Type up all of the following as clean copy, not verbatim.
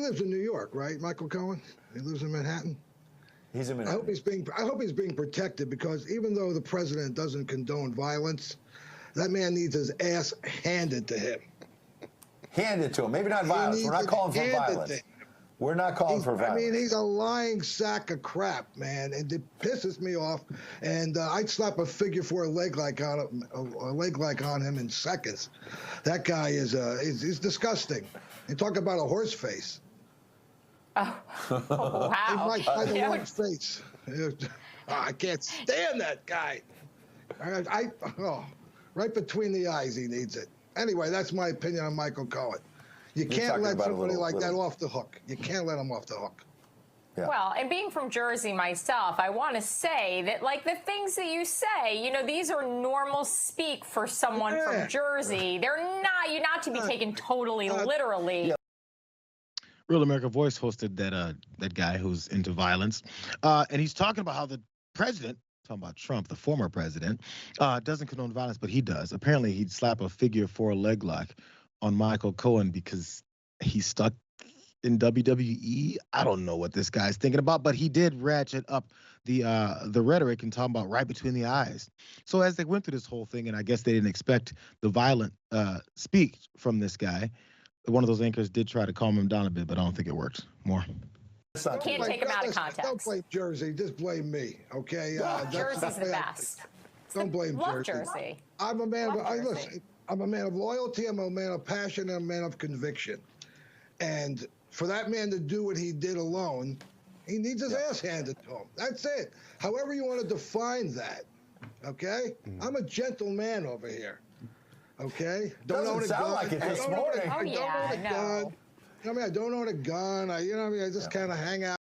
He lives in New York, right, Michael Cohen? He lives in Manhattan. He's in Manhattan. I hope he's being protected, because even though the president doesn't condone violence, that man needs his ass handed to him. Handed to him. Maybe not violence. We're not calling for violence. We're not calling for violence. I mean, he's a lying sack of crap, man, and it pisses me off. And I'd slap a figure four leg like on him in seconds. That guy he's disgusting. And talk about a horse face. Oh, wow. He might have the wrong face. I can't stand that guy. Right between the eyes, he needs it. Anyway, that's my opinion on Michael Cohen. You can't let somebody like that off the hook. You can't let him off the hook. Yeah. Well, and being from Jersey myself, I want to say that, like, the things that you say, you know, these are normal speak for someone from Jersey. They're not, you're not to be taken totally literally. Yeah. Real America Voice hosted that guy who's into violence, and he's talking about how the president, talking about Trump, the former president, doesn't condone violence, but he does. Apparently, he'd slap a figure four leg lock on Michael Cohen because he's stuck in WWE. I don't know what this guy's thinking about, but he did ratchet up the rhetoric and talking about right between the eyes. So as they went through this whole thing, and I guess they didn't expect the violent speech from this guy, one of those anchors did try to calm him down a bit, but I don't think it worked more. You can't take him out of context. Don't blame Jersey. Just blame me, okay? Jersey's the best. Don't blame Love Jersey. I'm a man I'm a man of loyalty, I'm a man of passion, and I'm a man of conviction. And for that man to do what he did alone, he needs his ass handed to him. That's it. However you want to define that, okay? I'm a gentle man over here, okay? Don't own a gun. Like it this morning. Oh, yeah, no. I mean, I don't own a gun. I just kind of hang out.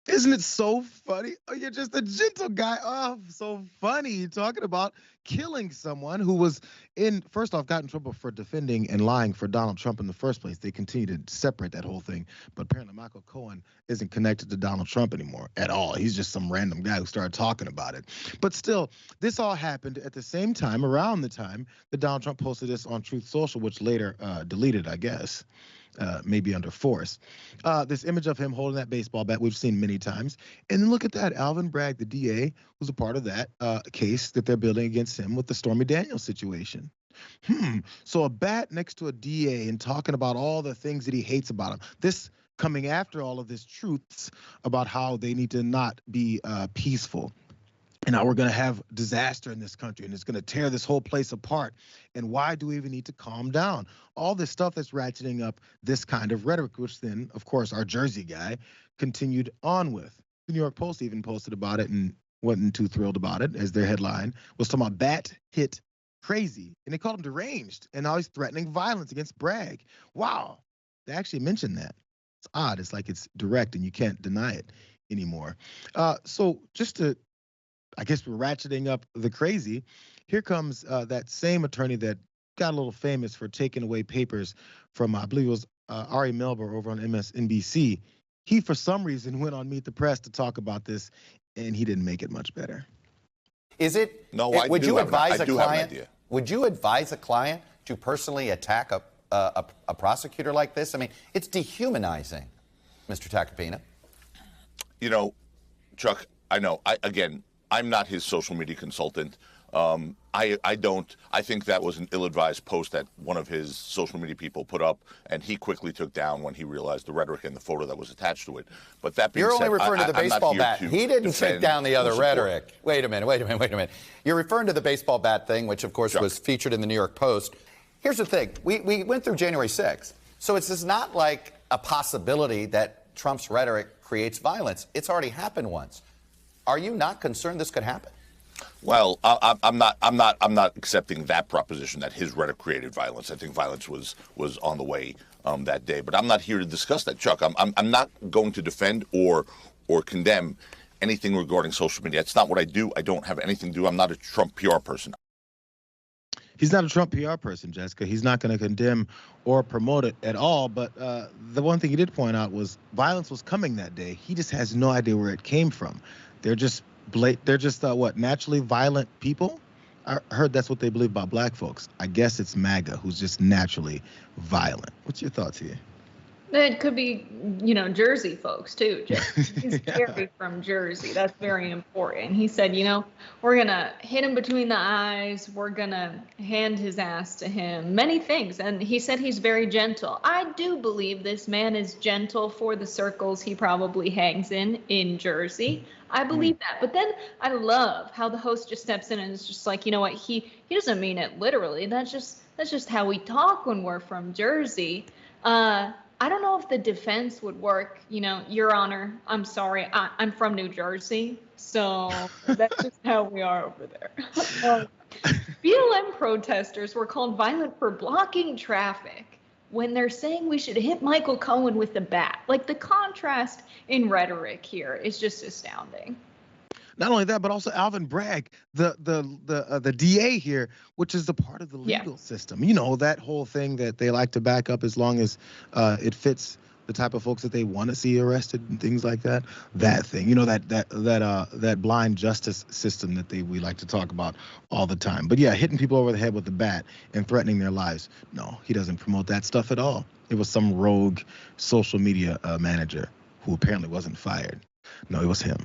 Isn't it so funny? Oh, you're just a gentle guy. Oh, so funny. You're talking about killing someone who was first off, got in trouble for defending and lying for Donald Trump in the first place. They continue to separate that whole thing. But apparently Michael Cohen isn't connected to Donald Trump anymore at all. He's just some random guy who started talking about it. But still, this all happened at the same time, around the time that Donald Trump posted this on Truth Social, which later deleted, I guess. Maybe under force. This image of him holding that baseball bat we've seen many times. And then look at that. Alvin Bragg, the DA, who's a part of that case that they're building against him with the Stormy Daniels situation. So a bat next to a DA and talking about all the things that he hates about him. This coming after all of this truths about how they need to not be peaceful. And now we're going to have disaster in this country, and it's going to tear this whole place apart. And why do we even need to calm down? All this stuff that's ratcheting up this kind of rhetoric, which then, of course, our Jersey guy continued on with. The New York Post even posted about it and wasn't too thrilled about it, as their headline was talking about bat hit crazy. And they called him deranged, and now he's threatening violence against Bragg. Wow. They actually mentioned that. It's odd. It's like it's direct, and you can't deny it anymore. So just to... I guess we're ratcheting up the crazy. Here comes that same attorney that got a little famous for taking away papers from, I believe it was Ari Melber over on MSNBC. He, for some reason, went on Meet the Press to talk about this, and he didn't make it much better. Is it? No, would you advise a client? Would you advise a client to personally attack a prosecutor like this? I mean, it's dehumanizing, Mr. Tacopina. You know, Chuck, I know. I'm not his social media consultant. I think that was an ill-advised post that one of his social media people put up, and he quickly took down when he realized the rhetoric and the photo that was attached to it. But that being said, you're only referring to the baseball bat. He didn't take down the other rhetoric. Wait a minute. You're referring to the baseball bat thing, which of course was featured in the New York Post. Here's the thing. We went through January 6th. So it's not like a possibility that Trump's rhetoric creates violence. It's already happened once. Are you not concerned this could happen? Well, I'm not accepting that proposition that his rhetoric created violence. I think violence was on the way that day. But I'm not here to discuss that, Chuck. I'm not going to defend or condemn anything regarding social media. That's not what I do. I don't have anything to do. I'm not a Trump PR person. He's not a Trump PR person, Jessica. He's not going to condemn or promote it at all. But the one thing he did point out was violence was coming that day. He just has no idea where it came from. They're just naturally violent people? I heard that's what they believe about black folks. I guess it's MAGA, who's just naturally violent. What's your thoughts here? It could be, Jersey folks too. He's Gary from Jersey. That's very important. He said, we're going to hit him between the eyes. We're going to hand his ass to him. Many things. And he said he's very gentle. I do believe this man is gentle for the circles he probably hangs in Jersey. I believe that. But then I love how the host just steps in and is just like, you know what? He doesn't mean it literally. That's just how we talk when we're from Jersey. I don't know if the defense would work. Your Honor, I'm sorry. I'm from New Jersey, so that's just how we are over there. BLM protesters were called violent for blocking traffic when they're saying we should hit Michael Cohen with the bat. Like, the contrast in rhetoric here is just astounding. Not only that, but also Alvin Bragg, the DA here, which is a part of the legal system. That whole thing that they like to back up as long as it fits the type of folks that they want to see arrested and things like that. That thing, that blind justice system that we like to talk about all the time. But yeah, hitting people over the head with the bat and threatening their lives. No, he doesn't promote that stuff at all. It was some rogue social media manager who apparently wasn't fired. No, it was him.